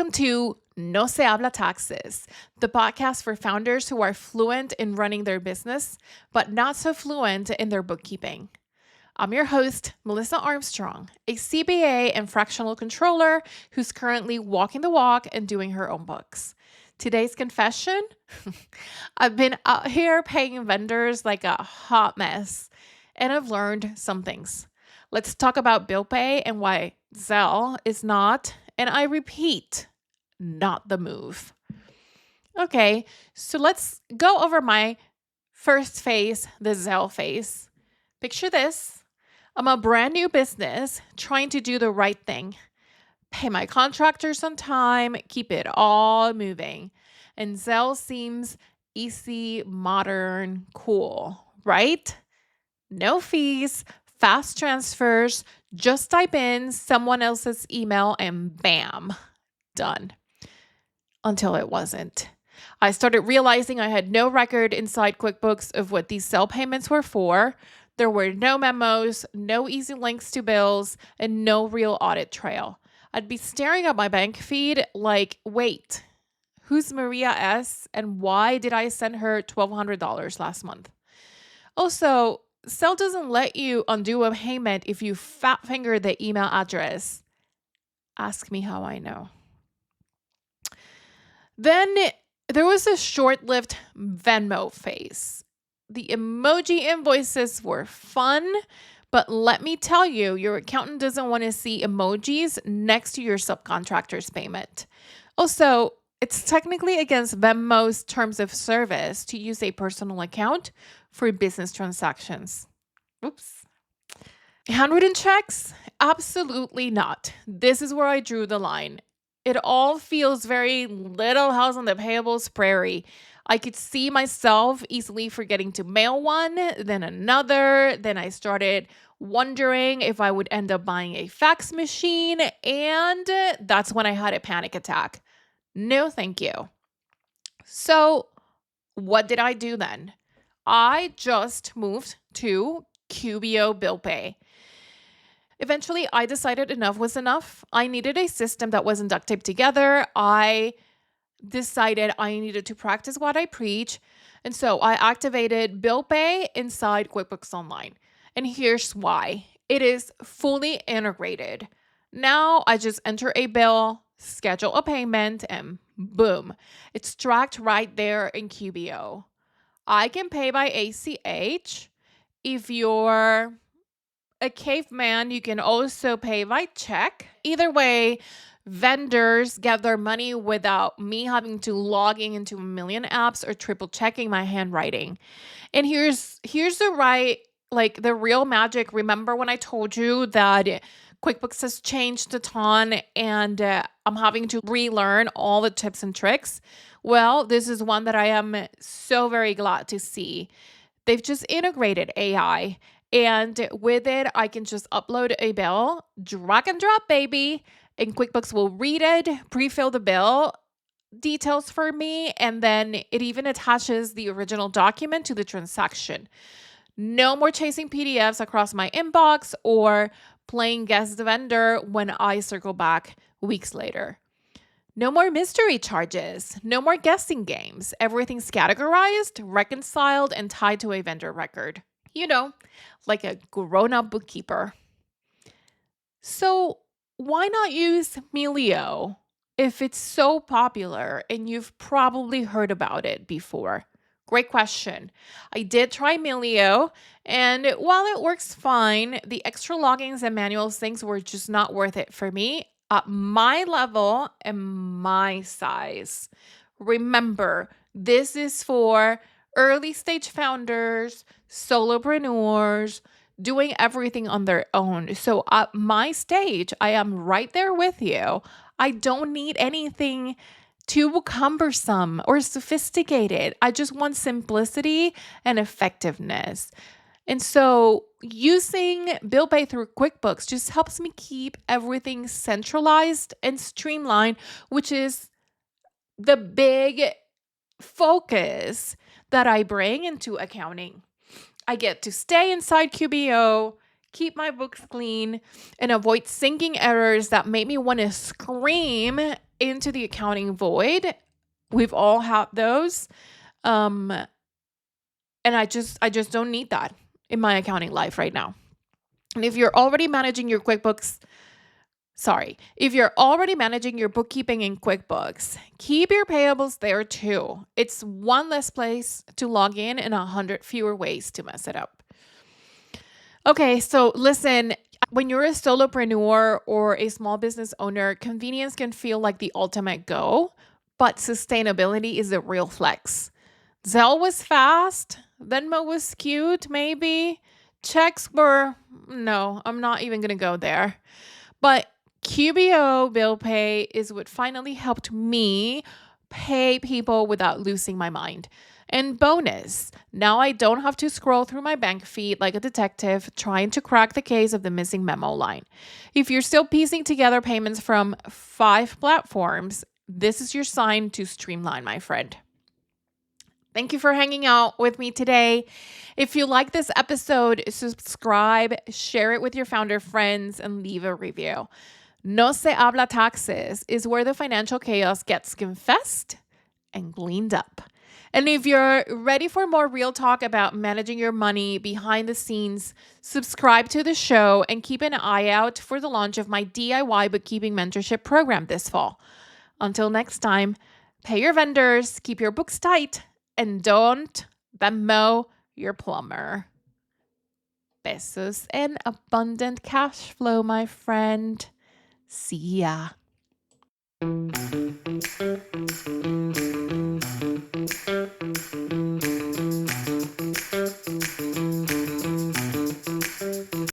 Welcome to No Se Habla Taxes, the podcast for founders who are fluent in running their business, but not so fluent in their bookkeeping. I'm your host, Melissa Armstrong, a CPA and fractional controller who's currently walking the walk and doing her own books. Today's confession, I've been out here paying vendors like a hot mess, and I've learned some things. Let's talk about bill pay and why Zelle is not, and I repeat, not the move. Okay, so let's go over my first phase, the Zelle phase. Picture this. I'm a brand new business trying to do the right thing. Pay my contractors on time, keep it all moving. And Zelle seems easy, modern, cool, right? No fees, fast transfers, just type in someone else's email and bam, done. Until it wasn't. I started realizing I had no record inside QuickBooks of what these Zelle payments were for. There were no memos, no easy links to bills, and no real audit trail. I'd be staring at my bank feed like, wait, who's Maria S. and why did I send her $1,200 last month? Also, Zelle doesn't let you undo a payment if you fat finger the email address. Ask me how I know. Then there was a short-lived Venmo phase. The emoji invoices were fun, but let me tell you, your accountant doesn't want to see emojis next to your subcontractor's payment. Also, it's technically against Venmo's terms of service to use a personal account for business transactions. Oops. Handwritten checks? Absolutely not. This is where I drew the line. It all feels very Little House on the Payables Prairie. I could see myself easily forgetting to mail one, then another. Then I started wondering if I would end up buying a fax machine. And that's when I had a panic attack. No, thank you. So what did I do then? I just moved to QBO Bill Pay. Eventually, I decided enough was enough. I needed a system that wasn't duct taped together. I decided I needed to practice what I preach. And so I activated Bill Pay inside QuickBooks Online. And here's why. It is fully integrated. Now I just enter a bill, schedule a payment, and boom, it's tracked right there in QBO. I can pay by ACH. If you're a caveman, you can also pay by check. Either way, vendors get their money without me having to logging into a million apps or triple checking my handwriting. And here's the real magic. Remember when I told you that QuickBooks has changed a ton and I'm having to relearn all the tips and tricks? Well, this is one that I am so very glad to see. They've just integrated AI. And with it, I can just upload a bill, drag and drop, baby, and QuickBooks will read it, pre-fill the bill details for me, and then it even attaches the original document to the transaction. No more chasing PDFs across my inbox or playing guess the vendor when I circle back weeks later. No more mystery charges, no more guessing games. Everything's categorized, reconciled, and tied to a vendor record. You know, like a grown-up bookkeeper. So why not use Melio if it's so popular and you've probably heard about it before? Great question. I did try Melio, and while it works fine, the extra logins and manual things were just not worth it for me at my level and my size. Remember, this is for early stage founders, solopreneurs, doing everything on their own. So at my stage, I am right there with you. I don't need anything too cumbersome or sophisticated. I just want simplicity and effectiveness. And so using Bill Pay through QuickBooks just helps me keep everything centralized and streamlined, which is the big focus that I bring into accounting. I get to stay inside QBO, keep my books clean, and avoid syncing errors that make me want to scream into the accounting void. We've all had those. And I just don't need that in my accounting life right now. And if you're already managing your bookkeeping in QuickBooks, keep your payables there too. It's one less place to log in and 100 fewer ways to mess it up. Okay, so listen, when you're a solopreneur or a small business owner, convenience can feel like the ultimate go, but sustainability is a real flex. Zelle was fast. Venmo was cute, maybe. Checks were, no, I'm not even going to go there. But QBO Bill Pay is what finally helped me pay people without losing my mind. And bonus, now I don't have to scroll through my bank feed like a detective trying to crack the case of the missing memo line. If you're still piecing together payments from 5 platforms, this is your sign to streamline, my friend. Thank you for hanging out with me today. If you like this episode, subscribe, share it with your founder friends, and leave a review. No Se Habla Taxes is where the financial chaos gets confessed and cleaned up. And if you're ready for more real talk about managing your money behind the scenes, subscribe to the show and keep an eye out for the launch of my DIY bookkeeping mentorship program this fall. Until next time, pay your vendors, keep your books tight, and don't Venmo your plumber. Pesos and abundant cash flow, my friend. See ya.